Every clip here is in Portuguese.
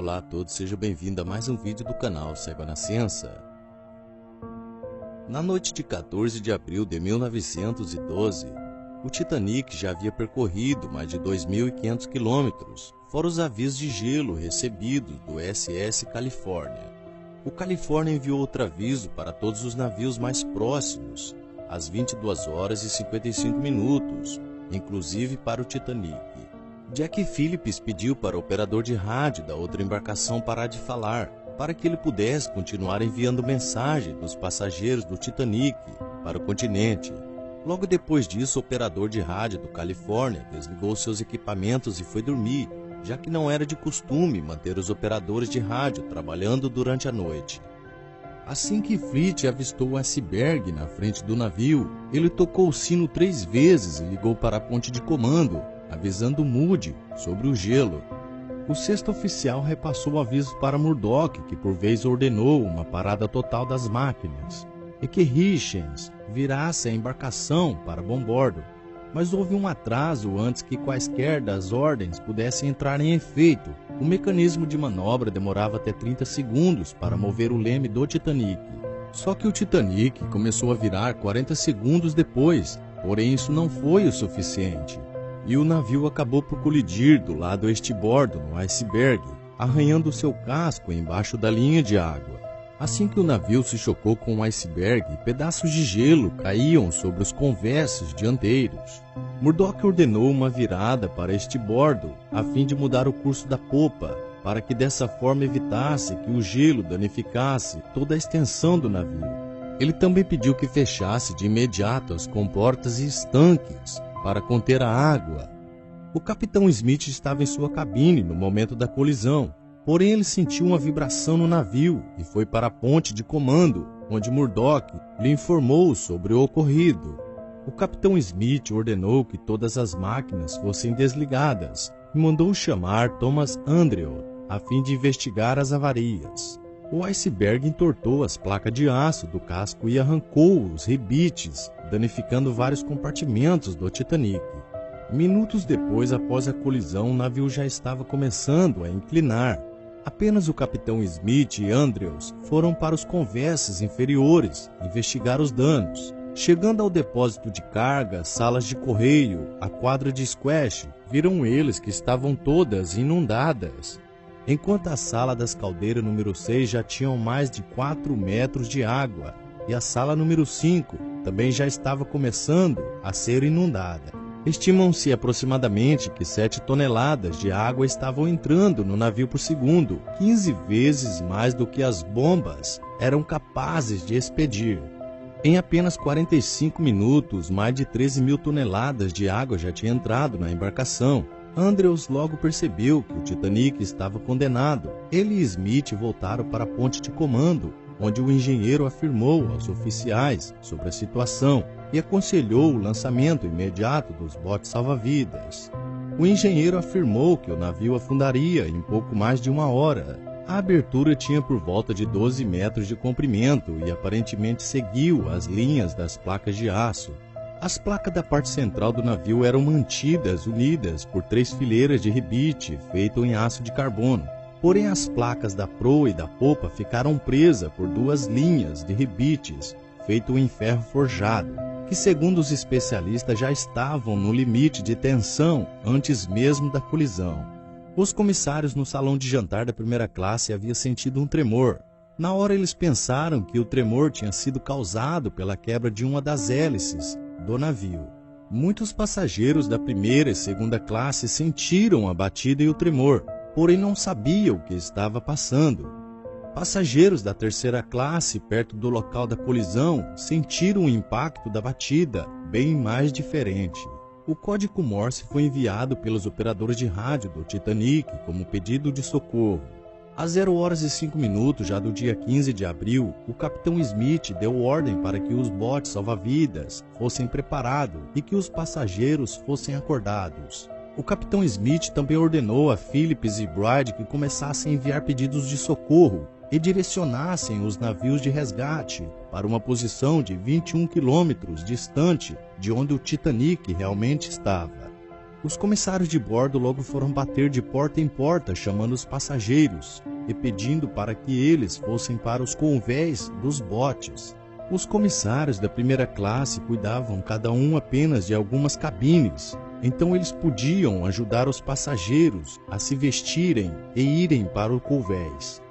Olá a todos, seja bem-vindo a mais um vídeo do canal Saiba na Ciência. Na noite de 14 de abril de 1912, o Titanic já havia percorrido mais de 2.500 quilômetros, fora os avisos de gelo recebidos do SS California. O California enviou outro aviso para todos os navios mais próximos, às 22 horas e 55 minutos, inclusive para o Titanic. Jack Phillips pediu para o operador de rádio da outra embarcação parar de falar, para que ele pudesse continuar enviando mensagem dos passageiros do Titanic para o continente. Logo depois disso, o operador de rádio do Califórnia desligou seus equipamentos e foi dormir, já que não era de costume manter os operadores de rádio trabalhando durante a noite. Assim que Fleet avistou o iceberg na frente do navio, ele tocou o sino 3 vezes e ligou para a ponte de comando, avisando Moody sobre o gelo. O sexto oficial repassou o aviso para Murdoch, que por vez ordenou uma parada total das máquinas, e que Hitchens virasse a embarcação para bombordo. Mas houve um atraso antes que quaisquer das ordens pudessem entrar em efeito. O mecanismo de manobra demorava até 30 segundos para mover o leme do Titanic. Só que o Titanic começou a virar 40 segundos depois, porém isso não foi o suficiente. E o navio acabou por colidir do lado estibordo no iceberg, arranhando seu casco embaixo da linha de água. Assim que o navio se chocou com o iceberg, pedaços de gelo caíam sobre os convés dianteiros. Murdoch ordenou uma virada para estibordo, a fim de mudar o curso da popa, para que dessa forma evitasse que o gelo danificasse toda a extensão do navio. Ele também pediu que fechasse de imediato as comportas e estanques, para conter a água. O capitão Smith estava em sua cabine no momento da colisão, porém ele sentiu uma vibração no navio e foi para a ponte de comando, onde Murdoch lhe informou sobre o ocorrido. O capitão Smith ordenou que todas as máquinas fossem desligadas e mandou chamar Thomas Andrew a fim de investigar as avarias. O iceberg entortou as placas de aço do casco e arrancou os rebites, danificando vários compartimentos do Titanic. Minutos depois, após a colisão, o navio já estava começando a inclinar. Apenas o capitão Smith e Andrews foram para os convés inferiores investigar os danos. Chegando ao depósito de carga, salas de correio, a quadra de squash, viram eles que estavam todas inundadas, enquanto a sala das caldeiras número 6 já tinham mais de 4 metros de água, e a sala número 5 também já estava começando a ser inundada. Estimam-se aproximadamente que 7 toneladas de água estavam entrando no navio por segundo, 15 vezes mais do que as bombas eram capazes de expedir. Em apenas 45 minutos, mais de 13.000 toneladas de água já tinha entrado na embarcação. Andrews logo percebeu que o Titanic estava condenado. Ele e Smith voltaram para a ponte de comando, onde o engenheiro afirmou aos oficiais sobre a situação e aconselhou o lançamento imediato dos botes salva-vidas. O engenheiro afirmou que o navio afundaria em pouco mais de 1 hora. A abertura tinha por volta de 12 metros de comprimento e aparentemente seguiu as linhas das placas de aço. As placas da parte central do navio eram mantidas unidas por 3 fileiras de rebite feito em aço de carbono. Porém, as placas da proa e da popa ficaram presas por 2 linhas de rebites feito em ferro forjado, que segundo os especialistas já estavam no limite de tensão antes mesmo da colisão. Os comissários no salão de jantar da primeira classe haviam sentido um tremor. Na hora eles pensaram que o tremor tinha sido causado pela quebra de uma das hélices do navio. Muitos passageiros da primeira e segunda classe sentiram a batida e o tremor, porém não sabiam o que estava passando. Passageiros da terceira classe, perto do local da colisão, sentiram o impacto da batida, bem mais diferente. O código Morse foi enviado pelos operadores de rádio do Titanic como pedido de socorro. Às 0 horas e 5 minutos, já do dia 15 de abril, o capitão Smith deu ordem para que os botes salva-vidas fossem preparados e que os passageiros fossem acordados. O capitão Smith também ordenou a Phillips e Bride que começassem a enviar pedidos de socorro e direcionassem os navios de resgate para uma posição de 21 quilômetros distante de onde o Titanic realmente estava. Os comissários de bordo logo foram bater de porta em porta, chamando os passageiros e pedindo para que eles fossem para os convéis dos botes. Os comissários da primeira classe cuidavam cada um apenas de algumas cabines, então eles podiam ajudar os passageiros a se vestirem e irem para os convéis.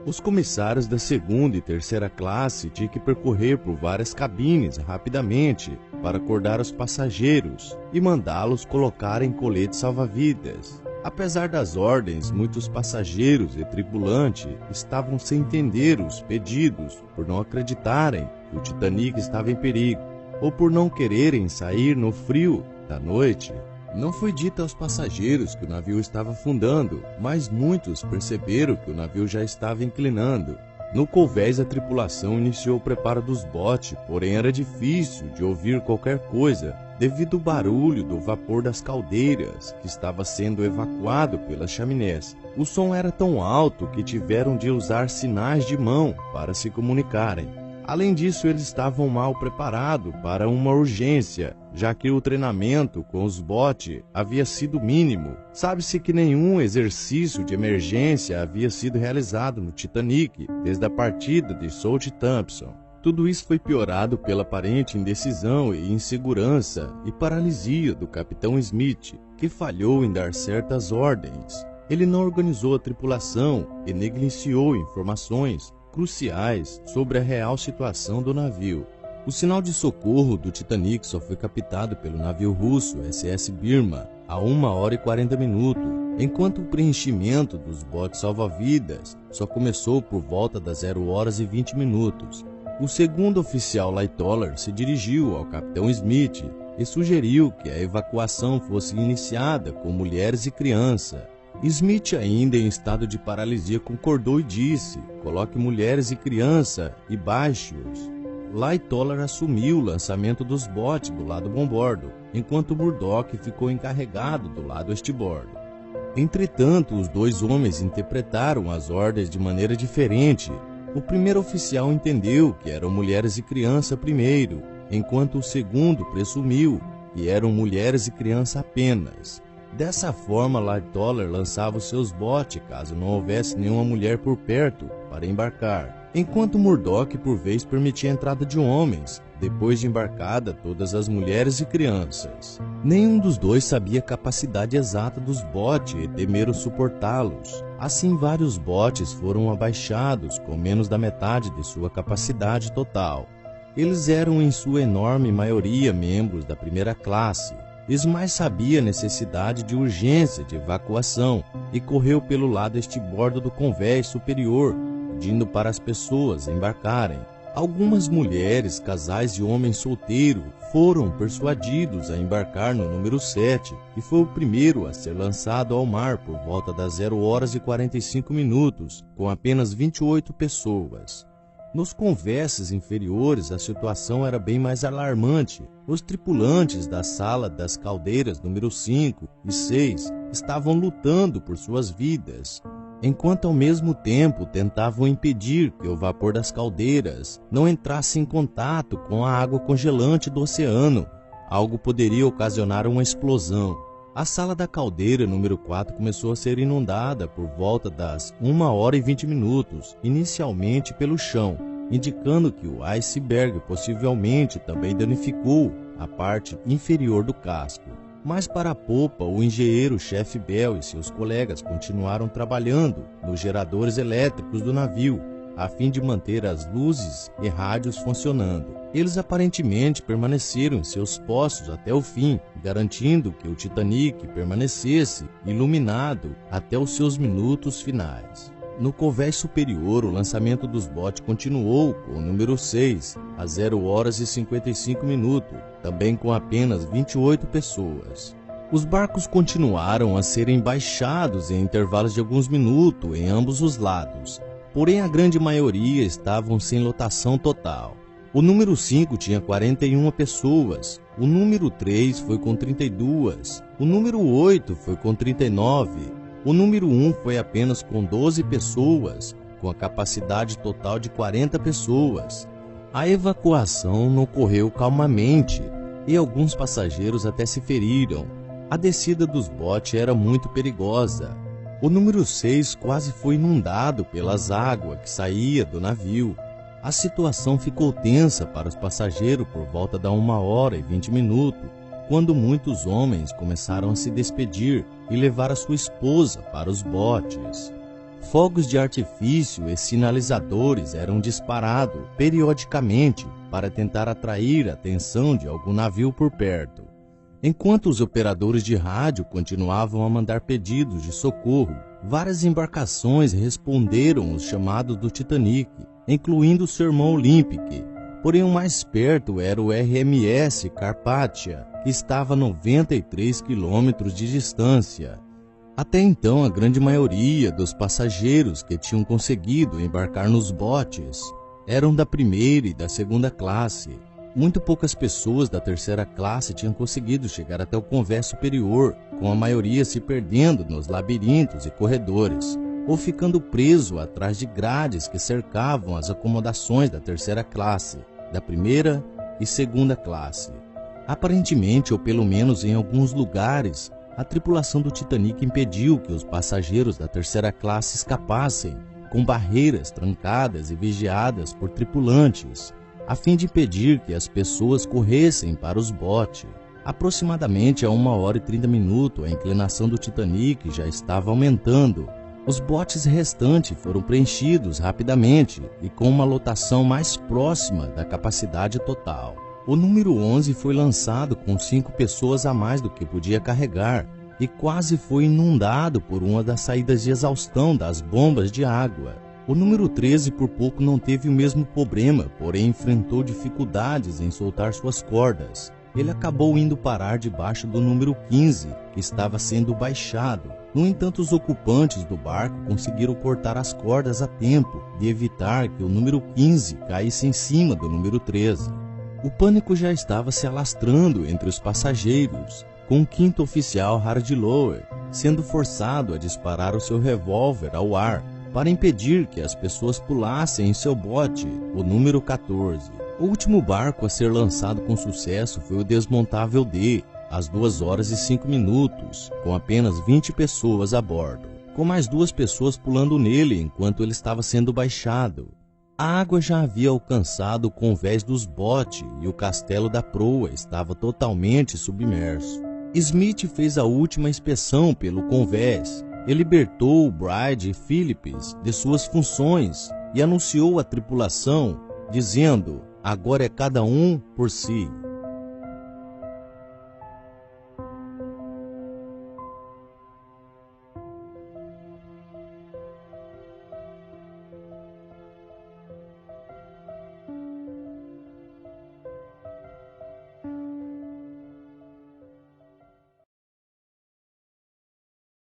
Os comissários da segunda e terceira classe tinham que percorrer por várias cabines rapidamente para acordar os passageiros e mandá-los colocarem coletes salva-vidas. Apesar das ordens, muitos passageiros e tripulantes estavam sem entender os pedidos por não acreditarem que o Titanic estava em perigo ou por não quererem sair no frio da noite. Não foi dito aos passageiros que o navio estava afundando, mas muitos perceberam que o navio já estava inclinando. No convés, a tripulação iniciou o preparo dos botes, porém era difícil de ouvir qualquer coisa devido ao barulho do vapor das caldeiras que estava sendo evacuado pelas chaminés. O som era tão alto que tiveram de usar sinais de mão para se comunicarem. Além disso, eles estavam mal preparados para uma urgência, já que o treinamento com os botes havia sido mínimo. Sabe-se que nenhum exercício de emergência havia sido realizado no Titanic desde a partida de Salt Thompson. Tudo isso foi piorado pela aparente indecisão e insegurança e paralisia do capitão Smith, que falhou em dar certas ordens. Ele não organizou a tripulação e negligenciou informações cruciais sobre a real situação do navio. O sinal de socorro do Titanic só foi captado pelo navio russo SS Birma a 1h40, enquanto o preenchimento dos botes salva-vidas só começou por volta das 0h20. O segundo oficial Lightoller se dirigiu ao capitão Smith e sugeriu que a evacuação fosse iniciada com mulheres e crianças. Smith, ainda em estado de paralisia, concordou e disse: coloque mulheres e crianças e baixe-os. Lightoller assumiu o lançamento dos botes do lado bombordo, enquanto Murdoch ficou encarregado do lado estibordo. Entretanto, os dois homens interpretaram as ordens de maneira diferente. O primeiro oficial entendeu que eram mulheres e crianças primeiro, enquanto o segundo presumiu que eram mulheres e crianças apenas. Dessa forma, Lightoller lançava os seus botes caso não houvesse nenhuma mulher por perto para embarcar, enquanto Murdoch por vez permitia a entrada de homens, depois de embarcada todas as mulheres e crianças. Nenhum dos dois sabia a capacidade exata dos botes e temeram suportá-los. Assim, vários botes foram abaixados com menos da metade de sua capacidade total. Eles eram em sua enorme maioria membros da primeira classe. Smith sabia a necessidade de urgência de evacuação e correu pelo lado estibordo do convés superior, pedindo para as pessoas embarcarem. Algumas mulheres, casais e homens solteiros foram persuadidos a embarcar no número 7, que foi o primeiro a ser lançado ao mar por volta das 0h45, com apenas 28 pessoas. Nos convés inferiores, a situação era bem mais alarmante. Os tripulantes da sala das caldeiras número 5 e 6 estavam lutando por suas vidas, enquanto ao mesmo tempo tentavam impedir que o vapor das caldeiras não entrasse em contato com a água congelante do oceano. Algo poderia ocasionar uma explosão. A sala da caldeira número 4 começou a ser inundada por volta das 1h20, inicialmente pelo chão, indicando que o iceberg possivelmente também danificou a parte inferior do casco. Mas para a popa, o engenheiro-chefe Bell e seus colegas continuaram trabalhando nos geradores elétricos do navio, a fim de manter as luzes e rádios funcionando. Eles aparentemente permaneceram em seus postos até o fim, garantindo que o Titanic permanecesse iluminado até os seus minutos finais. No convés superior, o lançamento dos botes continuou com o número 6, a 0h55, também com apenas 28 pessoas. Os barcos continuaram a serem baixados em intervalos de alguns minutos em ambos os lados, porém a grande maioria estavam sem lotação total. O número 5 tinha 41 pessoas, o número 3 foi com 32, o número 8 foi com 39, o número 1 foi apenas com 12 pessoas, com a capacidade total de 40 pessoas. A evacuação não ocorreu calmamente e alguns passageiros até se feriram. A descida dos botes era muito perigosa. O número 6 quase foi inundado pelas águas que saía do navio. A situação ficou tensa para os passageiros por volta da 1h20, quando muitos homens começaram a se despedir e levar a sua esposa para os botes. Fogos de artifício e sinalizadores eram disparados periodicamente para tentar atrair a atenção de algum navio por perto. Enquanto os operadores de rádio continuavam a mandar pedidos de socorro, várias embarcações responderam os chamados do Titanic, incluindo seu irmão Olympic. Porém, o mais perto era o RMS Carpathia, que estava a 93 quilômetros de distância. Até então, a grande maioria dos passageiros que tinham conseguido embarcar nos botes eram da primeira e da segunda classe. Muito poucas pessoas da terceira classe tinham conseguido chegar até o convés superior, com a maioria se perdendo nos labirintos e corredores, ou ficando preso atrás de grades que cercavam as acomodações da terceira classe, da primeira e segunda classe. Aparentemente, ou pelo menos em alguns lugares, a tripulação do Titanic impediu que os passageiros da terceira classe escapassem, com barreiras trancadas e vigiadas por tripulantes, a fim de impedir que as pessoas corressem para os botes. Aproximadamente a 1h30, a inclinação do Titanic já estava aumentando. Os botes restantes foram preenchidos rapidamente e com uma lotação mais próxima da capacidade total. O número 11 foi lançado com 5 pessoas a mais do que podia carregar e quase foi inundado por uma das saídas de exaustão das bombas de água. O número 13 por pouco não teve o mesmo problema, porém enfrentou dificuldades em soltar suas cordas. Ele acabou indo parar debaixo do número 15, que estava sendo baixado. No entanto, os ocupantes do barco conseguiram cortar as cordas a tempo de evitar que o número 15 caísse em cima do número 13. O pânico já estava se alastrando entre os passageiros, com o quinto oficial Hardlower sendo forçado a disparar o seu revólver ao ar para impedir que as pessoas pulassem em seu bote, o número 14. O último barco a ser lançado com sucesso foi o Desmontável D, às 2h05, com apenas 20 pessoas a bordo, com mais 2 pessoas pulando nele enquanto ele estava sendo baixado. A água já havia alcançado o convés dos botes e o castelo da proa estava totalmente submerso. Smith fez a última inspeção pelo convés. Ele libertou Bride e Phillips de suas funções e anunciou à tripulação, dizendo: agora é cada um por si.